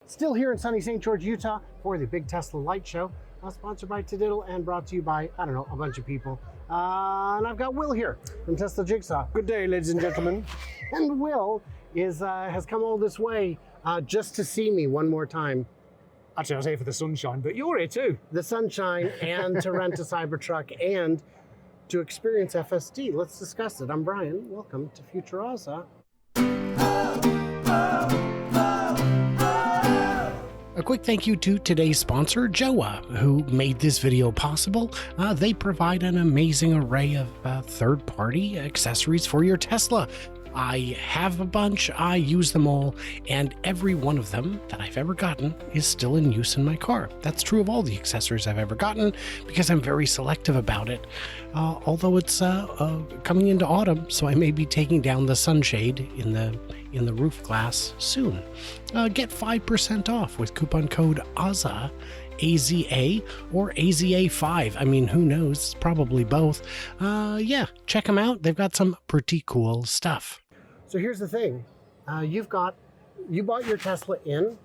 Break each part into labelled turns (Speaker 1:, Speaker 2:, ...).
Speaker 1: Still here in sunny St. George, Utah for the Big Tesla Light Show, sponsored by Tadiddle and brought to you by, I don't know, a bunch of people. And I've got Will here from Tesla Jigsaw.
Speaker 2: Good day, ladies and gentlemen.
Speaker 1: And Will has come all this way just to see me one more time.
Speaker 2: Actually, I was here for the sunshine, but you're here too.
Speaker 1: The sunshine and to rent a Cybertruck and to experience FSD. Let's discuss it. I'm Brian. Welcome to Future Oza. A quick thank you to today's sponsor, Joa, who made this video possible. They provide an amazing array of third-party accessories for your Tesla. I have a bunch, I use them all, and every one of them that I've ever gotten is still in use in my car. That's true of all the accessories I've ever gotten because I'm very selective about it. Although it's coming into autumn, so I may be taking down the sunshade in the roof glass soon. Get 5% off with coupon code AZA, AZA, or AZA5. I mean, who knows? Probably both. Yeah, check them out. They've got some pretty cool stuff. So here's the thing. You bought your Tesla in?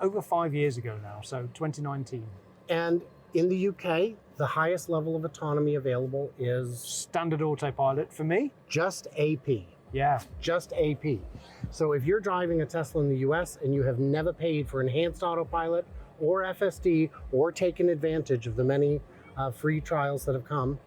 Speaker 2: Over 5 years ago now, so 2019.
Speaker 1: And in the UK, the highest level of autonomy available is?
Speaker 2: Standard autopilot for me.
Speaker 1: Just AP.
Speaker 2: Yeah.
Speaker 1: Just AP. So if you're driving a Tesla in the US and you have never paid for enhanced autopilot or FSD or taken advantage of the many free trials that have come,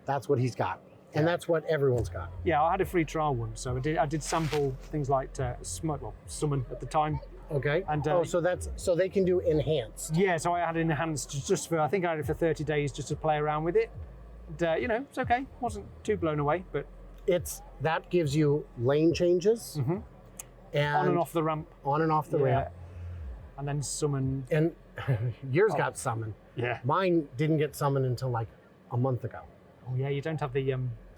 Speaker 1: that's what he's got. And that's what everyone's got.
Speaker 2: Yeah, I had a free trial once, so I did sample things like Summon at the time.
Speaker 1: Okay.
Speaker 2: And
Speaker 1: so they can do enhanced.
Speaker 2: Yeah, so I had enhanced just for, I think I had it for 30 days just to play around with it. And, you know, it's okay. Wasn't too blown away, but
Speaker 1: that gives you lane changes and
Speaker 2: on and off the ramp.
Speaker 1: On and off the ramp.
Speaker 2: And then summon.
Speaker 1: And yours got summoned.
Speaker 2: Yeah.
Speaker 1: Mine didn't get summoned until like a month ago.
Speaker 2: Oh yeah, you don't have the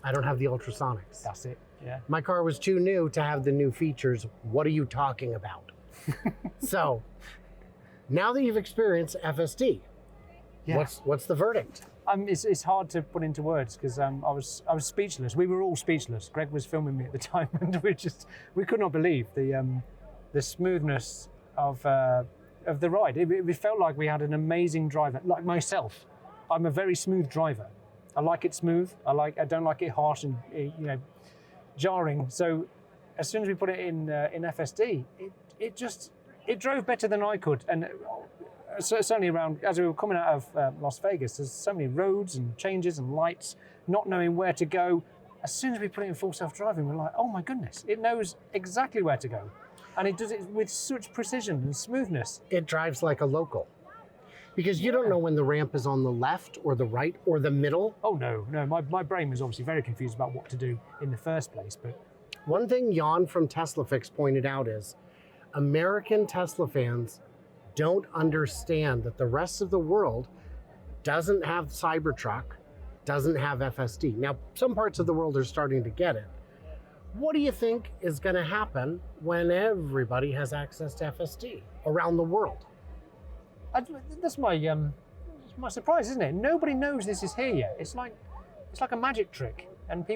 Speaker 1: I don't have the ultrasonics.
Speaker 2: That's it. Yeah.
Speaker 1: My car was too new to have the new features. What are you talking about? So now that you've experienced FSD, what's the verdict?
Speaker 2: It's hard to put into words because I was speechless. We were all speechless. Greg was filming me at the time, and we could not believe the smoothness of the ride. It felt like we had an amazing driver, like myself. I'm a very smooth driver. I like it smooth. I don't like it harsh and jarring. So as soon as we put it in FSD, it drove better than I could. And certainly around, as we were coming out of Las Vegas, there's so many roads and changes and lights, not knowing where to go. As soon as we put it in full self-driving, we're like, oh my goodness, it knows exactly where to go. And it does it with such precision and smoothness.
Speaker 1: It drives like a local. Because you don't know when the ramp is on the left or the right or the middle.
Speaker 2: Oh no. My brain was obviously very confused about what to do in the first place. But
Speaker 1: one thing Jan from TeslaFix pointed out is American Tesla fans don't understand that the rest of the world doesn't have Cybertruck, doesn't have FSD. Now, some parts of the world are starting to get it. What do you think is going to happen when everybody has access to FSD around the world?
Speaker 2: That's my surprise, isn't it? Nobody knows this is here yet. It's like a magic trick, and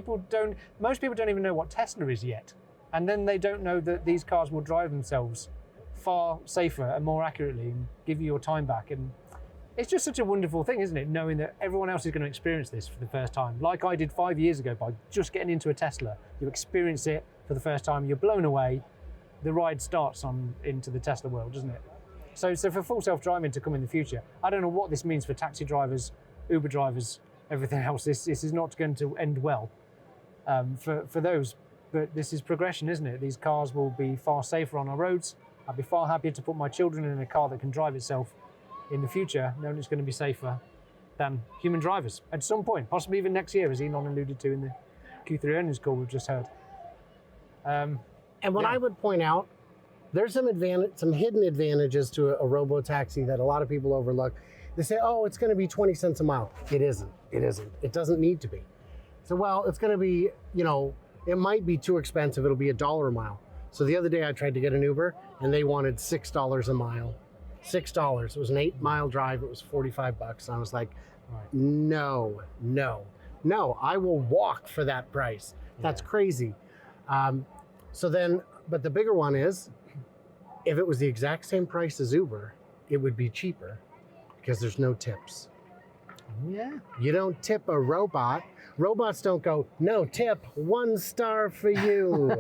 Speaker 2: most people don't even know what Tesla is yet, and then they don't know that these cars will drive themselves far safer and more accurately and give you your time back. And it's just such a wonderful thing, isn't it? Knowing that everyone else is going to experience this for the first time, like I did 5 years ago by just getting into a Tesla. You experience it for the first time, you're blown away. The ride starts into the Tesla world, doesn't it? So for full self-driving to come in the future, I don't know what this means for taxi drivers, Uber drivers, everything else. This is not going to end well for those, but this is progression, isn't it? These cars will be far safer on our roads. I'd be far happier to put my children in a car that can drive itself in the future, knowing it's going to be safer than human drivers at some point, possibly even next year, as Elon alluded to in the Q3 earnings call we've just heard.
Speaker 1: And what I would point out, there's some hidden advantages to a robo-taxi that a lot of people overlook. They say, oh, it's going to be 20 cents a mile. It isn't. It doesn't need to be. So, well, it's going to be, it might be too expensive. It'll be $1 a mile. So the other day I tried to get an Uber and they wanted $6 a mile. $6. It was an 8-mile drive. It was $45. And I was like, no, I will walk for that price. That's crazy. But the bigger one is If it was the exact same price as Uber, it would be cheaper because there's no tips.
Speaker 2: Yeah.
Speaker 1: You don't tip a robot. Robots don't go, no tip, 1 star for you.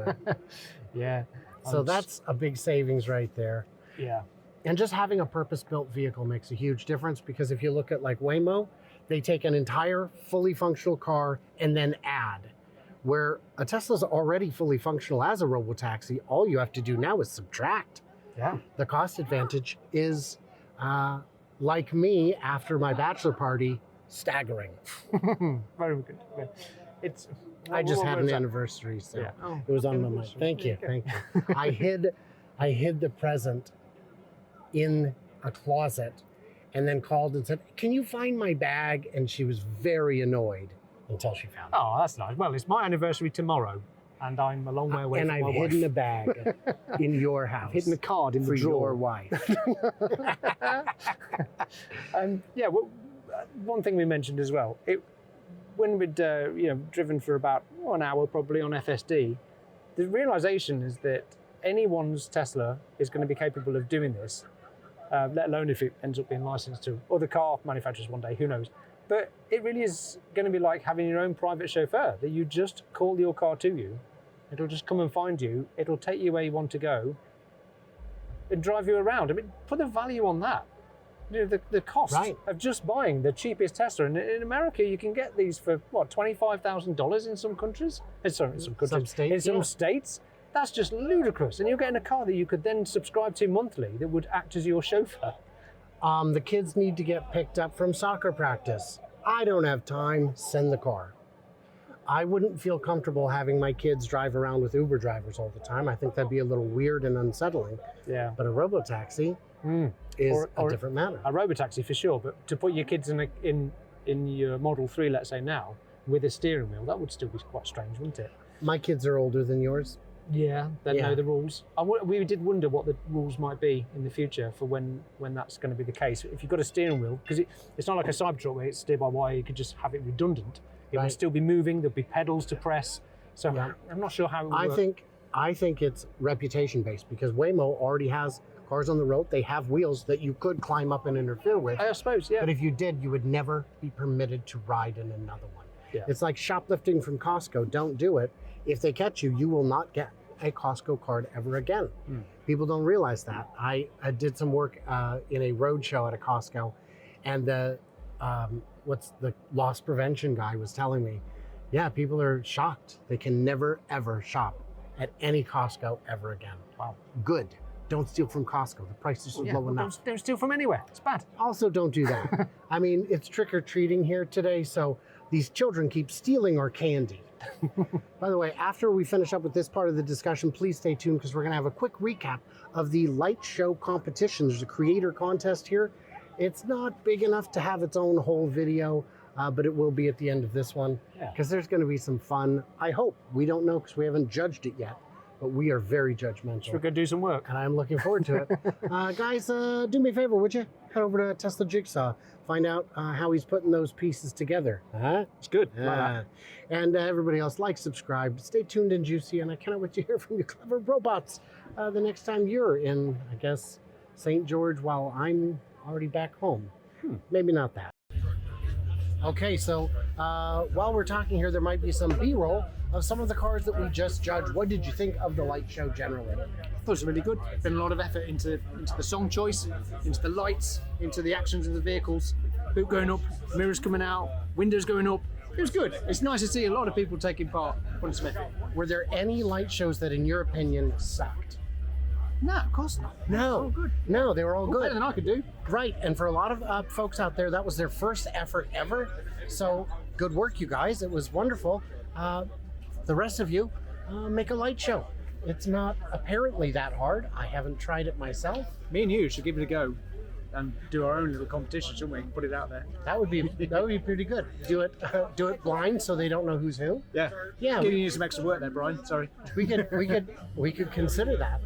Speaker 2: Yeah.
Speaker 1: So that's a big savings right there.
Speaker 2: Yeah.
Speaker 1: And just having a purpose-built vehicle makes a huge difference, because if you look at like Waymo, they take an entire fully functional car and then add. Where a Tesla's already fully functional as a robotaxi, all you have to do now is subtract.
Speaker 2: Yeah.
Speaker 1: The cost advantage is, like me after my bachelor party, staggering.
Speaker 2: Very good. It's.
Speaker 1: I just had an
Speaker 2: was that?
Speaker 1: anniversary, so
Speaker 2: Yeah. Oh,
Speaker 1: it was on my mind.
Speaker 2: anniversary.
Speaker 1: Thank you,
Speaker 2: There you
Speaker 1: thank you. I hid the present in a closet, and then called and said, "Can you find my bag?" And she was very annoyed until she found it.
Speaker 2: Oh, that's nice. Well, it's my anniversary tomorrow, and I'm a long way away
Speaker 1: And
Speaker 2: from
Speaker 1: I've
Speaker 2: my
Speaker 1: hidden a
Speaker 2: wife.
Speaker 1: bag in your house.
Speaker 2: Hidden a card in
Speaker 1: for
Speaker 2: the drawer.
Speaker 1: your wife.
Speaker 2: Yeah. Well, one thing we mentioned as well. When we'd driven for about an hour probably on FSD, the realization is that anyone's Tesla is going to be capable of doing this, let alone if it ends up being licensed to other car manufacturers one day, who knows. But it really is going to be like having your own private chauffeur, that you just call your car to you, it'll just come and find you, it'll take you where you want to go, and drive you around. I mean, put the value on that. You know, the cost of just buying the cheapest Tesla. And in America, you can get these for, what, $25,000 in some countries? Sorry, in some countries.
Speaker 1: Some states,
Speaker 2: in some states. That's just ludicrous. And you're getting a car that you could then subscribe to monthly that would act as your chauffeur.
Speaker 1: The kids need to get picked up from soccer practice. I don't have time, send the car. I wouldn't feel comfortable having my kids drive around with Uber drivers all the time. I think that'd be a little weird and unsettling.
Speaker 2: Yeah.
Speaker 1: But a robotaxi is a different matter.
Speaker 2: A robotaxi for sure, but to put your kids in your Model 3, let's say now, with a steering wheel, that would still be quite strange, wouldn't it?
Speaker 1: My kids are older than yours.
Speaker 2: Yeah, they know the rules. We did wonder what the rules might be in the future for when that's going to be the case. If you've got a steering wheel, because it's not like a Cybertruck where it's steer by wire, you could just have it redundant. It would still be moving. There'd be pedals to press. So I'm not sure how it would work.
Speaker 1: I think it's reputation based, because Waymo already has cars on the road. They have wheels that you could climb up and interfere with.
Speaker 2: I suppose, yeah.
Speaker 1: But if you did, you would never be permitted to ride in another one.
Speaker 2: Yeah.
Speaker 1: It's like shoplifting from Costco. Don't do it. If they catch you, you will not get a Costco card ever again. People don't realize that. I did some work in a road show at a Costco, and the loss prevention guy was telling me, yeah, people are shocked. They can never ever shop at any Costco ever again.
Speaker 2: Wow.
Speaker 1: Good. Don't steal from Costco. The price is low enough.
Speaker 2: Don't steal from anywhere. It's bad.
Speaker 1: Also, don't do that. I mean, it's trick-or-treating here today, so these children keep stealing our candy. By the way, after we finish up with this part of the discussion, please stay tuned, because we're going to have a quick recap of the light show competition. There's a creator contest here. It's not big enough to have its own whole video, but it will be at the end of this one, because there's going to be some fun. I hope. We don't know, because we haven't judged it yet, but we are very judgmental.
Speaker 2: We're going to do some work.
Speaker 1: And I'm looking forward to it. Guys, do me a favor, would you? Head over to Tesla Jigsaw. Find out how he's putting those pieces together.
Speaker 2: It's good. Like that.
Speaker 1: And everybody else, like, subscribe. Stay tuned and juicy. And I cannot wait to hear from you clever robots the next time you're in, I guess, St. George, while I'm already back home. Maybe not that. Okay, so while we're talking here, there might be some B-roll of some of the cars that we just judged. What did you think of the light show generally?
Speaker 3: I thought it was really good. Been a lot of effort into the song choice, into the lights, into the actions of the vehicles, boot going up, mirrors coming out, windows going up. It was good. It's nice to see a lot of people taking part, putting some effort.
Speaker 1: Were there any light shows that, in your opinion, sucked?
Speaker 3: No, of course not.
Speaker 1: No.
Speaker 3: All good.
Speaker 1: No, they were all good.
Speaker 3: Better than I could do.
Speaker 1: Right, and for a lot of folks out there, that was their first effort ever. So good work, you guys. It was wonderful. The rest of you, make a light show. It's not apparently that hard. I haven't tried it myself.
Speaker 3: Me and you should give it a go and do our own little competition, shouldn't we? Put it out there.
Speaker 1: That would be pretty good. Do it blind, so they don't know who's who.
Speaker 3: Yeah.
Speaker 1: Yeah.
Speaker 3: Giving you some extra work there, Brian. Sorry.
Speaker 1: We could consider that.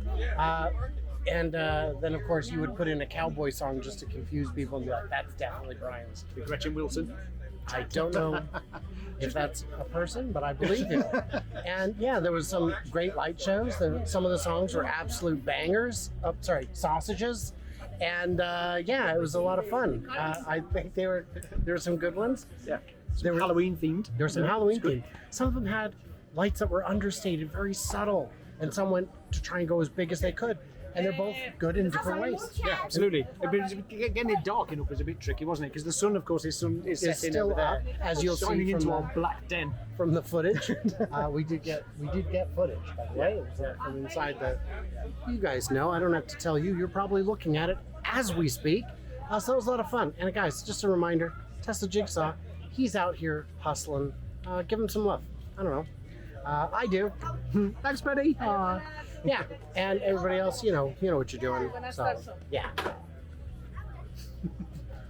Speaker 1: And then, of course, you would put in a cowboy song just to confuse people and be like, that's definitely Brian's.
Speaker 3: Gretchen Wilson.
Speaker 1: I don't know if that's a person, but I believe it. And yeah, there was some great light shows. Some of the songs were absolute bangers. Oh, sorry, sausages. And yeah, it was a lot of fun. I think there were some good ones.
Speaker 3: Yeah.
Speaker 1: There were
Speaker 3: Halloween themed.
Speaker 1: There were some Halloween themed. Some of them had lights that were understated, very subtle, and some went to try and go as big as they could. And they're both good in different ways.
Speaker 3: Yeah, absolutely. Getting it dark enough was a bit tricky, wasn't it? Because the sun, of course, is
Speaker 1: It's
Speaker 3: setting
Speaker 1: still
Speaker 3: over there,
Speaker 1: up, as you'll
Speaker 3: shining
Speaker 1: see
Speaker 3: into
Speaker 1: from
Speaker 3: our black den.
Speaker 1: from the footage. We did get footage, by the way. It was from inside the. You guys know. I don't have to tell you. You're probably looking at it as we speak. So it was a lot of fun. And guys, just a reminder: Tesla Jigsaw. He's out here hustling. Give him some love. I don't know. I do.
Speaker 3: Thanks, buddy.
Speaker 1: Yeah. And everybody else, you know what you're doing. So yeah.